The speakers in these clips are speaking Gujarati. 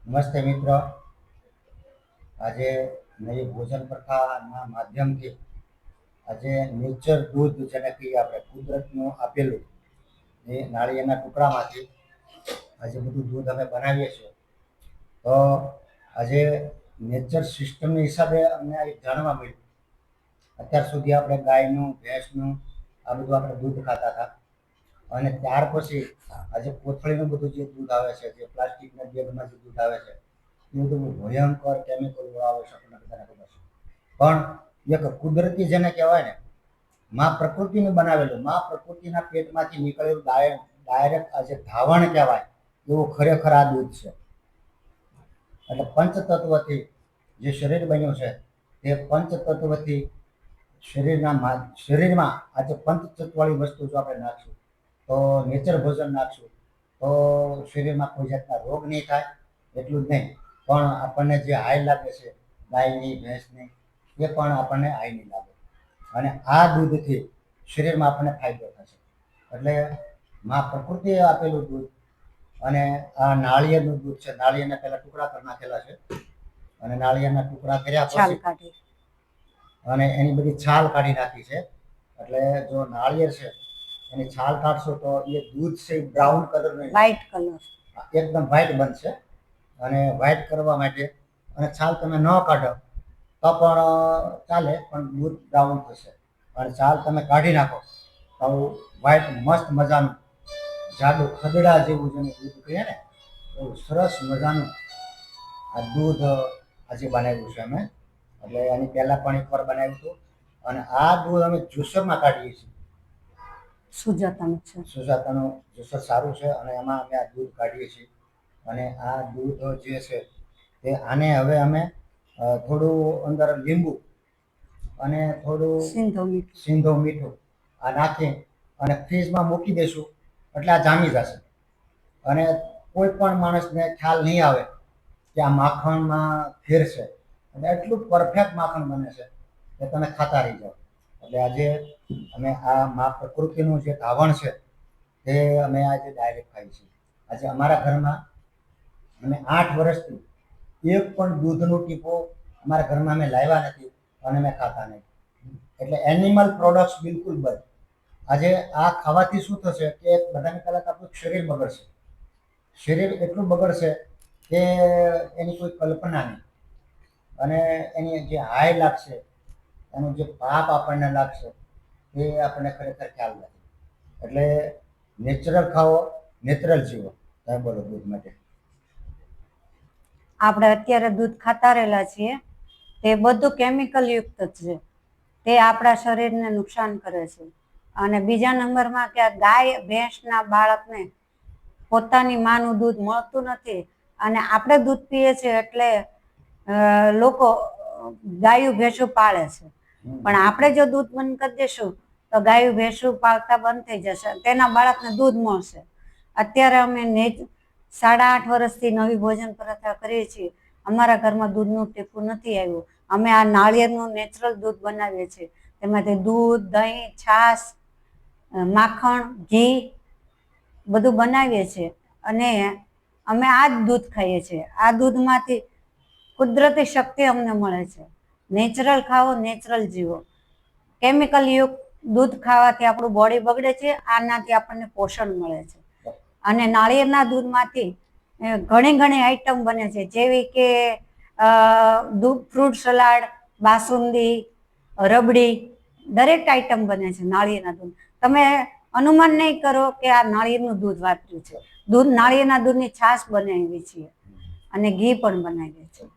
નમસ્તે મિત્ર, આજે નવી ભોજન પ્રથાના માધ્યમથી આજે નેચર દૂધ જેને કહીએ આપણે કુદરતનું આપેલું એ નાળિયેરના ટુકડામાંથી આજે બધું દૂધ અમે બનાવીએ છીએ. તો આજે નેચર સિસ્ટમની હિસાબે અમને આ જાણવા મળ્યું. અત્યાર સુધી આપણે ગાયનું ભેંસનું આ બધું આપણે દૂધ ખાતા હતા અને ત્યાર પછી આજે કોથળીનું બધું જે દૂધ આવે છે, જે પ્લાસ્ટિકના બેગમાં જે દૂધ આવે છે એ બધું ભયંકર કેમિકલ આવે છે, આપણને બધાને ખબર છે. પણ એક કુદરતી જેને કહેવાય ને, માં પ્રકૃતિનું બનાવેલું, માં પ્રકૃતિના પેટમાંથી નીકળેલું ડાયરેક્ટ આજે ધાવણ કહેવાય એવું ખરેખર આ દૂધ છે. એટલે પંચતત્વથી જે શરીર બન્યું છે તે પંચતત્વથી શરીરમાં આજે પંચતત્વવાળી વસ્તુ જો આપણે નાખશું, તો નેચર ભોજન નાખશું, તો શરીરમાં કોઈ જાતના રોગ નહીં થાય. એટલું જ નહીં, પણ આપણને જે હાઈ લાગે છે ગાયની ભેંસની, એ પણ આપણને હાઈ નહીં લાગે. અને આ દૂધથી શરીરમાં આપણને ફાયદો થશે. એટલે માં પ્રકૃતિએ આપેલું દૂધ અને આ નાળિયેરનું દૂધ છે. નાળિયેરના પહેલા ટુકડા કરી નાખેલા છે અને નાળિયેરના ટુકડા કર્યા પછી અને એની બધી છાલ કાઢી નાખી છે. એટલે જો નાળિયેર છે એની છાલ કાઢશો તો એ દૂધ છે બ્રાઉન કલરનું, વ્હાઈટ કલર, એકદમ વ્હાઈટ બનશે. અને વ્હાઈટ કરવા માટે અને છાલ તમે ન કાઢો તો પણ ચાલે, પણ દૂધ બ્રાઉન થશે. અને છાલ તમે કાઢી નાખો તો વ્હાઈટ મસ્ત મજાનું જાડું ખદડા જેવું જેને દૂધ કહીએ ને, એવું સરસ મજાનું આ દૂધ આજે બનાવ્યું છે અમે. એટલે એની પહેલાં પણ એકવાર બનાવ્યું હતું. અને આ દૂધ અમે જ્યુસરમાં કાઢીએ છીએ. સુજાતાનું જ્યુસર સારું છે અને એમાં અમે આ દૂધ કાઢીએ છીએ. અને આ દૂધ જે છે તે આને હવે અમે થોડું અંદર લીંબુ અને થોડું સિંધો મીઠું આ નાખી અને ફ્રીજમાં મૂકી દઈશું. એટલે આ જામી જશે અને કોઈ પણ માણસને ખ્યાલ નહીં આવે કે આ માખણમાં ફેર છે. અને એટલું પરફેક્ટ માખણ બને છે કે તમે ખાતા રહી જાઓ. એટલે આજે અમે આ મા પ્રકૃતિનું જે ધાવણ છે તે અમે આજે ડાયરેક્ટ ખાઈએ છીએ. આજે અમારા ઘરમાં અમે 8 વર્ષથી એક પણ દૂધનું ટીપો અમારા ઘરમાં અમે લાવ્યા નથી અને અમે ખાતા નહીં. એટલે એનિમલ પ્રોડક્ટ્સ બિલકુલ બંધ. આજે આ ખાવાથી શું થશે કે બધાને પહેલાં તો આપણું શરીર બગડશે. શરીર એટલું બગડશે કે એની કોઈ કલ્પના નહીં. અને એની જે હાઈ લાગશે, એનું જે પાપ આપણને લાગશે એ આપણને ખરેખર ખ્યાલ નથી. એટલે નેચરલ ખાવો, નેચરલ જીવો. તમે બોલો દૂધ માટે. આપણે અત્યારે દૂધ ખાતા રહેલા છીએ તે બધું કેમિકલ યુક્ત છે. તે આપણા શરીરને નુકસાન કરે છે. અને બીજા નંબરમાં કે ગાય ભેંસના બાળકને પોતાની માનું દૂધ મળતું નથી અને આપણે દૂધ પીએ છીએ એટલે લોકો ગાયું ભેંસું પાળે છે. પણ આપણે જો દૂધ બંધ કરી દેશું તો ગાયું ભેંસું પાળતા બંધ થઈ જશે, તેના બાળકને દૂધ મળશે. અત્યારે અમે 8.5 વર્ષથી નવી ભોજન પ્રથા કરીએ છીએ. અમારા ઘરમાં દૂધનું ટીપું નથી આવ્યું. અમે આ નાળિયેરનું નેચરલ દૂધ બનાવીએ છીએ. તેમાંથી દૂધ, દહીં, છાશ, માખણ, ઘી બધું બનાવીએ છીએ અને અમે આ જ દૂધ ખાઈએ છીએ. આ દૂધમાંથી કુદરતી શક્તિ અમને મળે છે. નેચરલ ખાવો, નેચરલ જીવો. કેમિકલ યુક્ત દૂધ ખાવાથી આપણું બોડી બગડે છે, આનાથી આપણને પોષણ મળે છે. અને નાળિયેરના દૂધમાંથી ઘણી આઈટમ બને છે, જેવી કે દૂધ ફ્રૂટ સલાડ, બાસુંદી, રબડી, દરેક આઈટમ બને છે નાળિયેરના દૂધ. તમે અનુમાન નહીં કરો કે આ નાળિયેરનું દૂધ વાપર્યું છે. નાળિયેરના દૂધની છાશ બનાવી છીએ અને ઘી પણ બનાવીએ છીએ.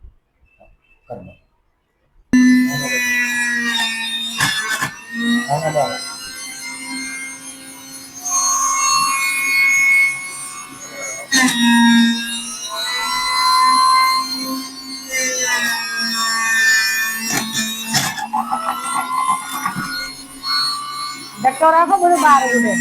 ડટ્ટો રાખો, બધું બહાર ઉડે.